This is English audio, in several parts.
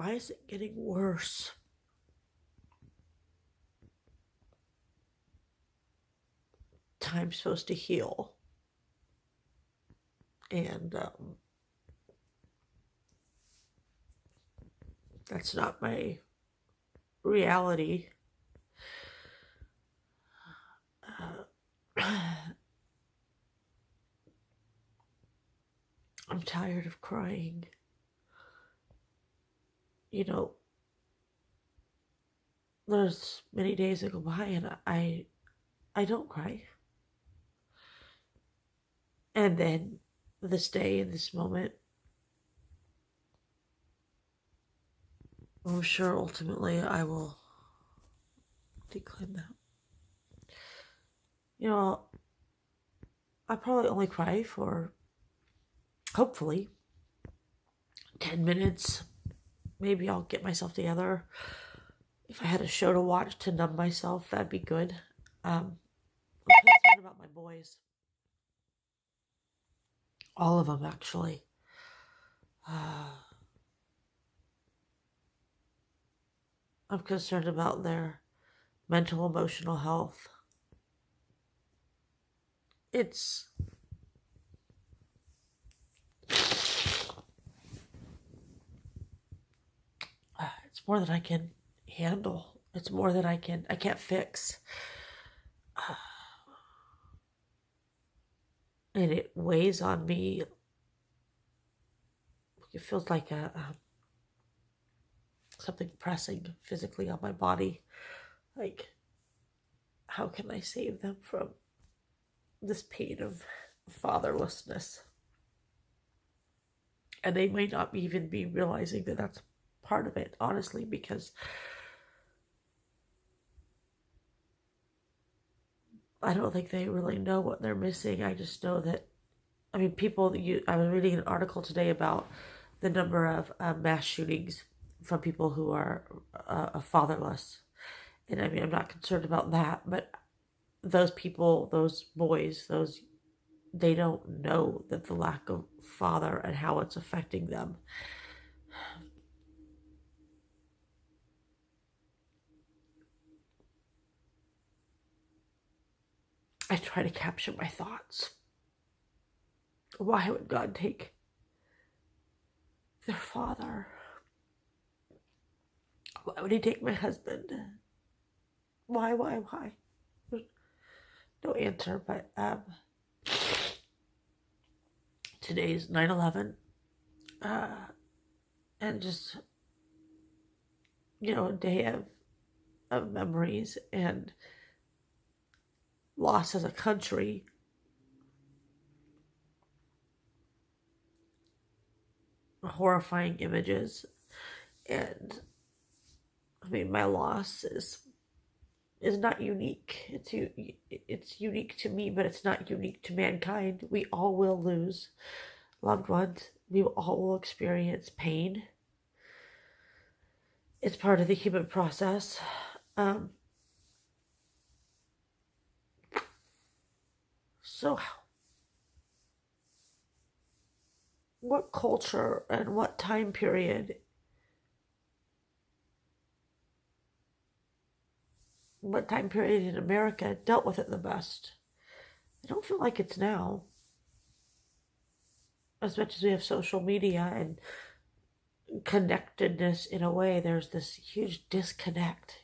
why is it getting worse? Time's supposed to heal. And that's not my reality. I'm tired of crying. You know, there's many days that go by and I don't cry. And then this day and this moment, I'm sure ultimately I will decline that. You know, I probably only cry for, hopefully, 10 minutes. Maybe I'll get myself together. If I had a show to watch to numb myself, that'd be good. I'm concerned about my boys. All of them, actually. I'm concerned about their mental, emotional health. It's more than I can handle. It's more than I can't fix. And it weighs on me. It feels like something pressing physically on my body. Like, how can I save them from this pain of fatherlessness? And they might not even be realizing that that's part of it, honestly, because I don't think they really know what they're missing. I just know that, I mean, I was reading an article today about the number of mass shootings from people who are fatherless. And I mean, I'm not concerned about that, but those people, those boys, they don't know that the lack of father and how it's affecting them. I try to capture my thoughts. Why would God take their father? Why would he take my husband? Why? There's no answer, but today's 9/11, and just, a day of memories and loss as a country. Horrifying images. And I mean, my loss is not unique. It's unique to me, but it's not unique to mankind. We all will lose loved ones. We all will experience pain. It's part of the human process. So what culture and what time period, in America dealt with it the best? I don't feel like it's now. As much as we have social media and connectedness in a way, there's this huge disconnect.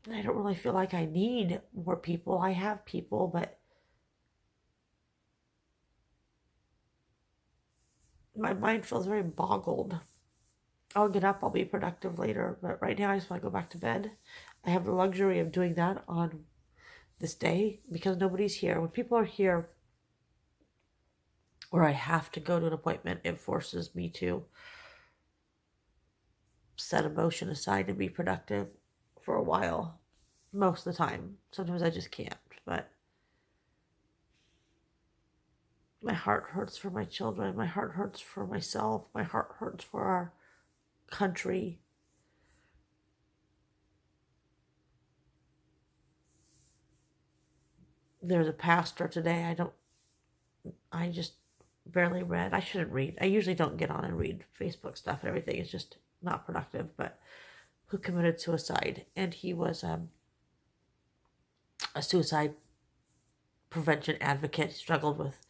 And I don't really feel like I need more people. I have people, but my mind feels very boggled. I'll get up, I'll be productive later, but right now I just want to go back to bed. I have the luxury of doing that on this day because nobody's here. When people are here, or I have to go to an appointment, it forces me to set emotion aside and be productive for a while. Most of the time. Sometimes I just can't, but my heart hurts for my children. My heart hurts for myself. My heart hurts for our country. There's a pastor today. I just barely read. I shouldn't read. I usually don't get on and read Facebook stuff and everything. It's just not productive. But who committed suicide, and he was a suicide prevention advocate. He struggled with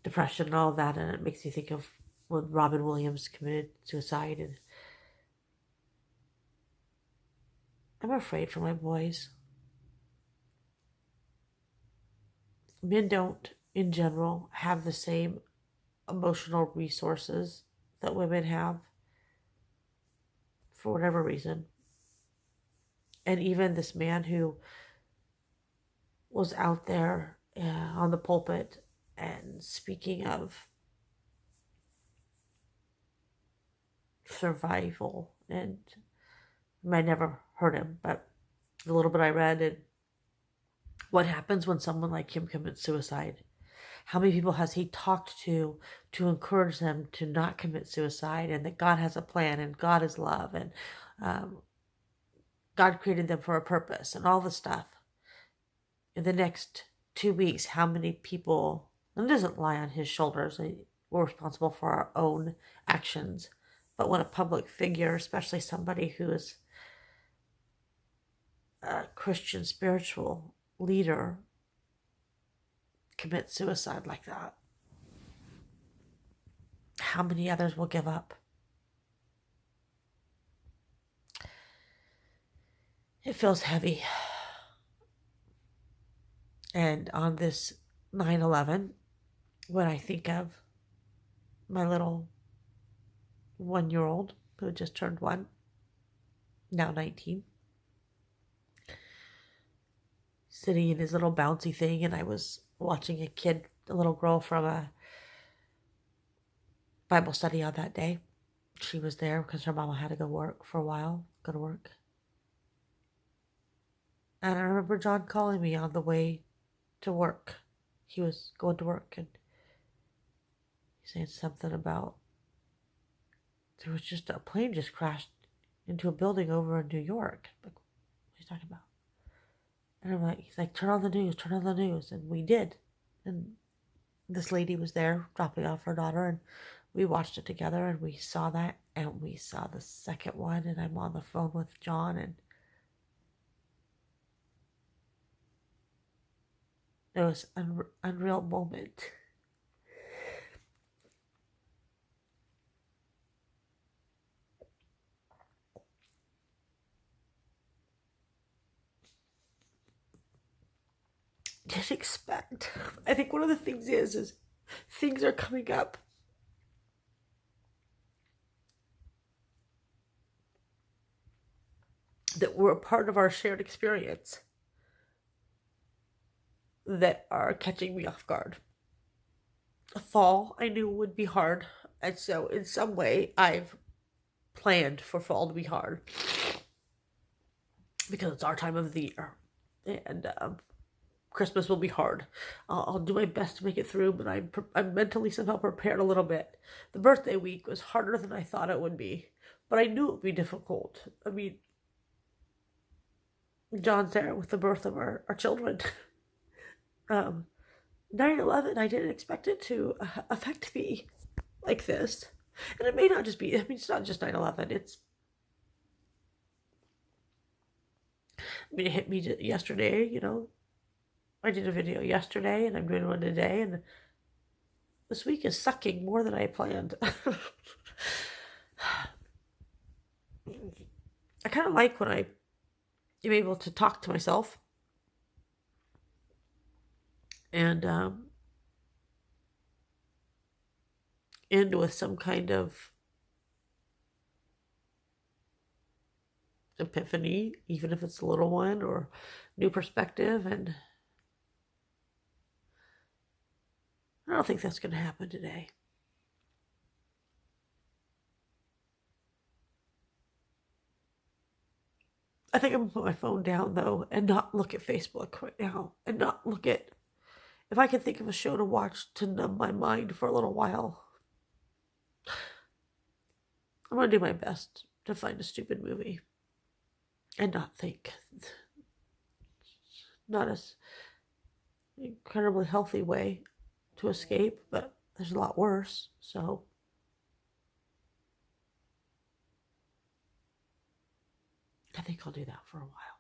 depression and all of that, and it makes me think of when Robin Williams committed suicide. And I'm afraid for my boys. Men don't, in general, have the same emotional resources that women have for whatever reason. And even this man who was out there on the pulpit and speaking of survival, and I never heard him, but the little bit I read, and what happens when someone like him commits suicide. How many people has he talked to encourage them to not commit suicide, and that God has a plan, and God is love, and God created them for a purpose, and all the stuff. In the next 2 weeks, how many people, and it doesn't lie on his shoulders, we're responsible for our own actions, but when a public figure, especially somebody who is a Christian spiritual leader, commits suicide like that, how many others will give up? It feels heavy. And on this 9/11, when I think of my little 1-year-old who just turned 1, now 19, sitting in his little bouncy thing, and I was watching a little girl from a Bible study on that day. She was there because her mama had to go to work. And I remember John calling me on the way to work. He was going to work, and he said something about there was just a plane just crashed into a building over in New York. Like, what are you talking about? And I'm like, he's like, turn on the news. And we did. And this lady was there dropping off her daughter, and we watched it together, and we saw that, and we saw the second one, and I'm on the phone with John, and it was an unreal moment. Just expect. I think one of the things is things are coming up that were a part of our shared experience that are catching me off guard. A fall I knew would be hard, and so in some way I've planned for fall to be hard because it's our time of the year, and Christmas will be hard. I'll do my best to make it through, but I'm mentally somehow prepared a little bit. The birthday week was harder than I thought it would be, but I knew it would be difficult. I mean, John's there with the birth of our children. 9/11, I didn't expect it to affect me like this. And it may not just be, I mean, it's not just 9/11. It hit me yesterday, I did a video yesterday, and I'm doing one today, and this week is sucking more than I planned. I kind of like when I am able to talk to myself and end with some kind of epiphany, even if it's a little one or new perspective. And I don't think that's going to happen today. I think I'm going to put my phone down, though, and not look at Facebook right now, and not look at, if I can think of a show to watch to numb my mind for a little while. I'm going to do my best to find a stupid movie and not think. Not an incredibly healthy way to escape, but there's a lot worse. So I think I'll do that for a while.